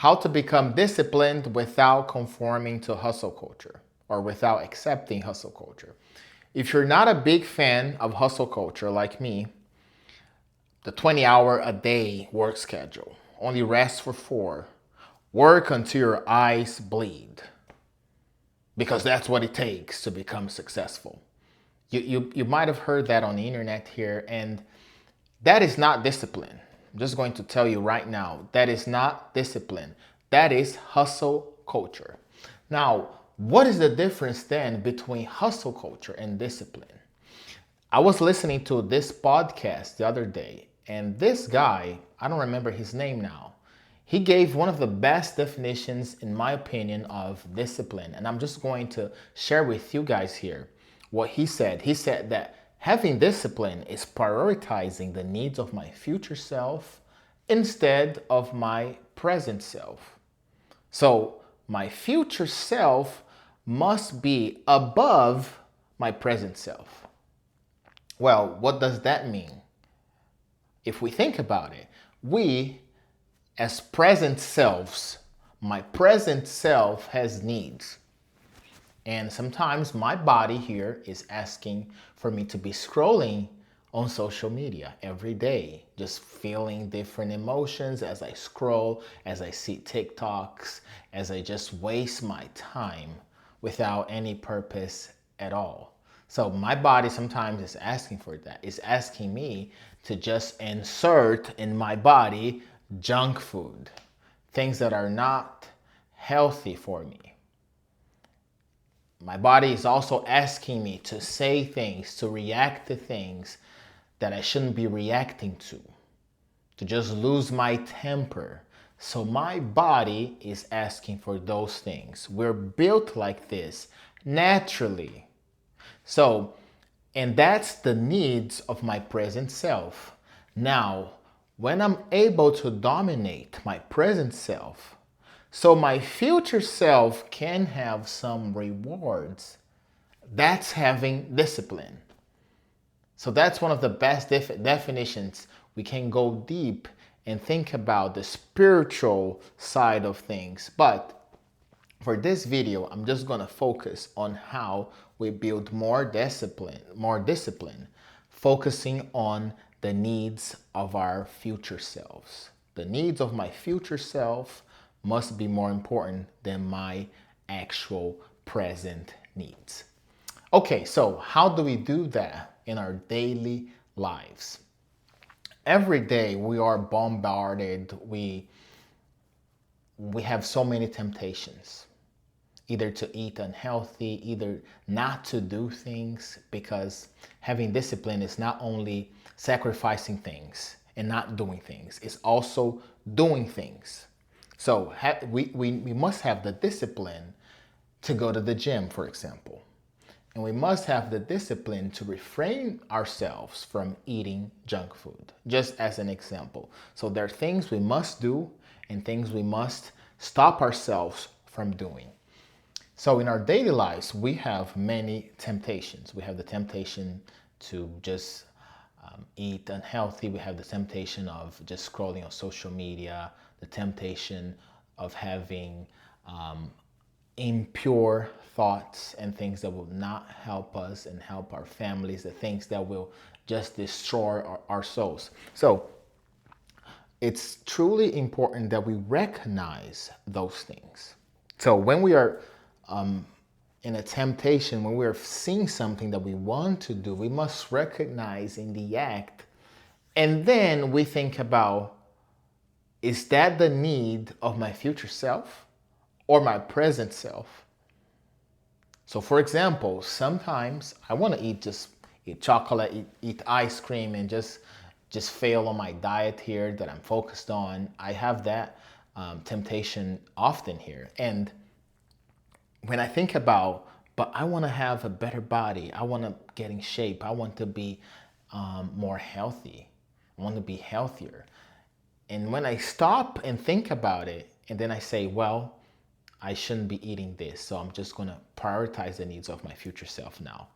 how to become disciplined without conforming to hustle culture or without accepting hustle culture. If you're not a big fan of hustle culture like me, the 20-hour a day work schedule, only rest for 4, work until your eyes bleed, because that's what it takes to become successful. You might have heard that on the internet here, and that is not discipline. I'm just going to tell you right now, that is not discipline. That is hustle culture. Now, what is the difference then between hustle culture and discipline? I was listening to this podcast the other day, and this guy, I don't remember his name now, he gave one of the best definitions, in my opinion, of discipline. And I'm just going to share with you guys here what he said. He said that having discipline is prioritizing the needs of my future self instead of my present self. So my future self must be above my present self. Well, what does that mean? If we think about it, we as present selves, my present self has needs. And sometimes my body here is asking for me to be scrolling on social media every day, just feeling different emotions as I scroll, as I see TikToks, as I just waste my time without any purpose at all. So my body sometimes is asking for that. It's asking me to just insert in my body junk food, things that are not healthy for me. My body is also asking me to say things, to react to things that I shouldn't be reacting to just lose my temper. So my body is asking for those things. We're built like this naturally. So, and that's the needs of my present self. Now, when I'm able to dominate my present self, so my future self can have some rewards, that's having discipline. So that's one of the best definitions. We can go deep and think about the spiritual side of things. But for this video, I'm just going to focus on how we build more discipline, focusing on the needs of our future selves. The needs of my future self must be more important than my actual present needs. Okay, so how do we do that in our daily lives? Every day we are bombarded, we have so many temptations, either to eat unhealthy, either not to do things, because having discipline is not only sacrificing things and not doing things, it's also doing things. So we must have the discipline to go to the gym, for example. And we must have the discipline to refrain ourselves from eating junk food, just as an example. So there are things we must do and things we must stop ourselves from doing. So in our daily lives, we have many temptations. We have the temptation to just eat unhealthy. We have the temptation of just scrolling on social media, the temptation of having impure thoughts and things that will not help us and help our families, the things that will just destroy our souls. So it's truly important that we recognize those things. So when we are in a temptation, when we are seeing something that we want to do, we must recognize in the act, and then we think about, is that the need of my future self or my present self? So for example, sometimes I want to eat chocolate, eat ice cream, and just fail on my diet here that I'm focused on. I have that temptation often here. And when I think about, but I want to have a better body, I want to get in shape, I want to be more healthy, I want to be healthier. And when I stop and think about it, and then I say, well, I shouldn't be eating this, so I'm just going to prioritize the needs of my future self now.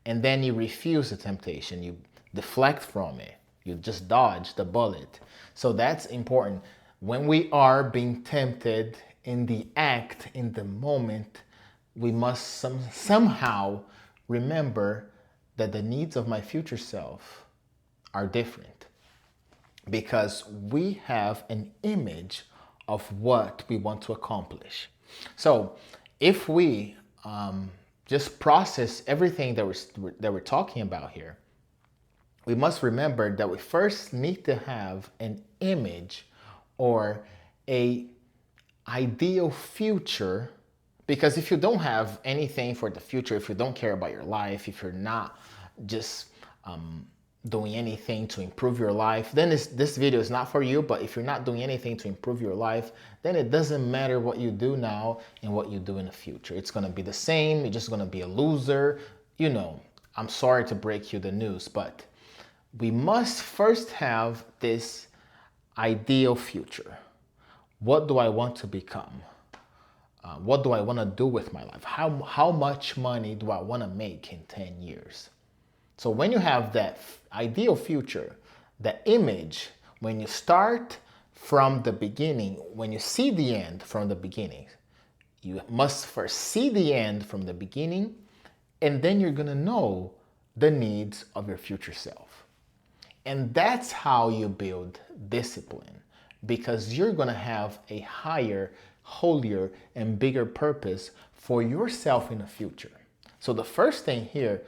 And then you refuse the temptation, you deflect from it, you just dodge the bullet. So that's important. When we are being tempted in the act, in the moment, we must somehow remember that the needs of my future self are different because we have an image of what we want to accomplish. So if we just process everything that we're talking about here, we must remember that we first need to have an image or a ideal future, because if you don't have anything for the future, if you don't care about your life, if you're not just doing anything to improve your life, then this video is not for you. But if you're not doing anything to improve your life, then it doesn't matter what you do now and what you do in the future. It's going to be the same. You're just going to be a loser. You know, I'm sorry to break you the news, but we must first have this ideal future. What do I want to become? What do I want to do with my life? How much money do I want to make in 10 years? So when you have that ideal future, that image, when you start from the beginning, when you see the end from the beginning, you must first see the end from the beginning, and then you're going to know the needs of your future self. And that's how you build discipline, because you're going to have a higher, holier, and bigger purpose for yourself in the future. So the first thing here,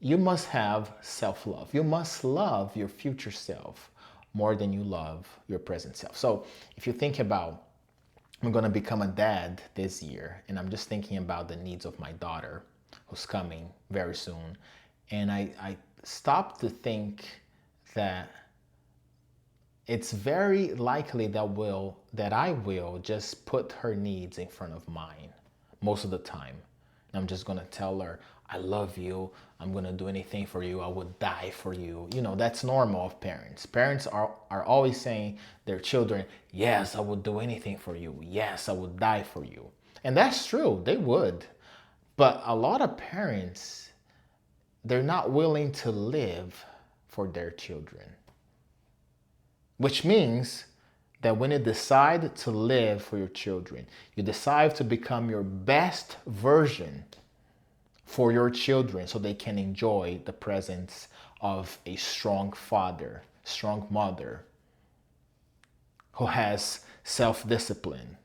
you must have self-love. You must love your future self more than you love your present self. So if you think about, I'm going to become a dad this year, and I'm just thinking about the needs of my daughter who's coming very soon. And I stopped to think that it's very likely that I will just put her needs in front of mine most of the time. And I'm just going to tell her, I love you. I'm going to do anything for you. I would die for you. You know, that's normal of parents. Parents are always saying their children, yes, I would do anything for you. Yes, I would die for you. And that's true. They would. But a lot of parents, they're not willing to live for their children. Which means that when you decide to live for your children, you decide to become your best version for your children so they can enjoy the presence of a strong father, strong mother who has self-discipline,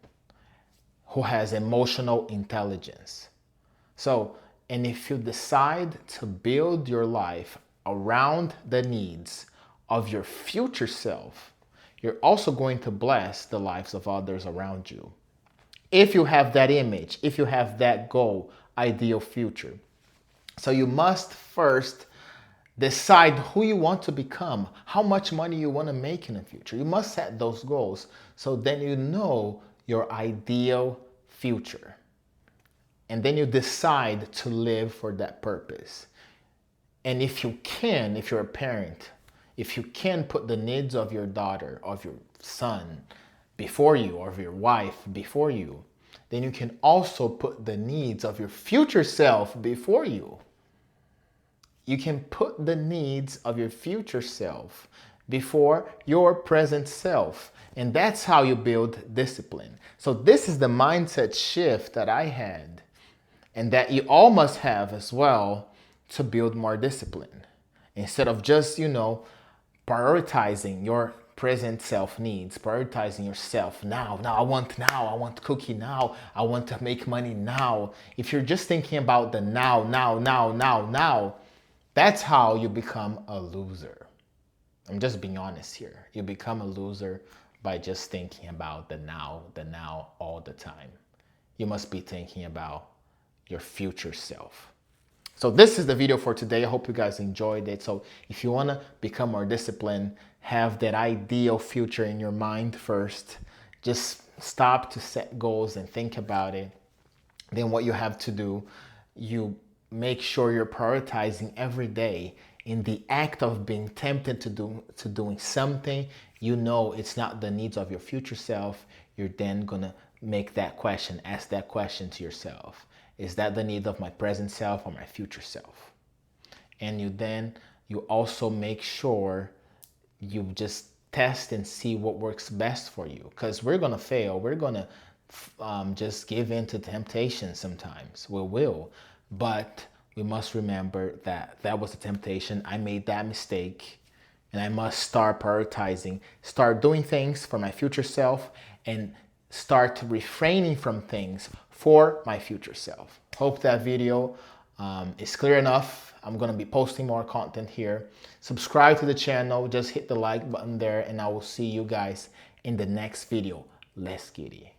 who has emotional intelligence. So, and if you decide to build your life around the needs of your future self, you're also going to bless the lives of others around you. If you have that image, if you have that goal, ideal future. So you must first decide who you want to become, how much money you want to make in the future. You must set those goals so then you know your ideal future. And then you decide to live for that purpose. And if you can, if you're a parent, if you can put the needs of your daughter, of your son before you, or of your wife before you, then you can also put the needs of your future self before you. You can put the needs of your future self before your present self. And that's how you build discipline. So this is the mindset shift that I had, and that you all must have as well to build more discipline. Instead of just, prioritizing your present self needs, prioritizing yourself now. I want cookie now. I want to make money now. If you're just thinking about the now, that's how you become a loser. I'm just being honest here. You become a loser by just thinking about the now all the time. You must be thinking about your future self. So this is the video for today. I hope you guys enjoyed it. So if you want to become more disciplined, have that ideal future in your mind first. Just stop to set goals and think about it. Then what you have to do, you make sure you're prioritizing every day. In the act of being tempted to doing something, it's not the needs of your future self. You're then gonna ask that question to yourself. Is that the need of my present self or my future self? And you also make sure you just test and see what works best for you, because we're gonna fail. We're gonna just give in to temptation sometimes. We will, but we must remember that that was a temptation. I made that mistake, and I must start prioritizing, start doing things for my future self, and start refraining from things for my future self. Hope that video is clear enough. I'm going to be posting more content here. Subscribe to the channel, just hit the like button there, and I will see you guys in the next video. Let's get it.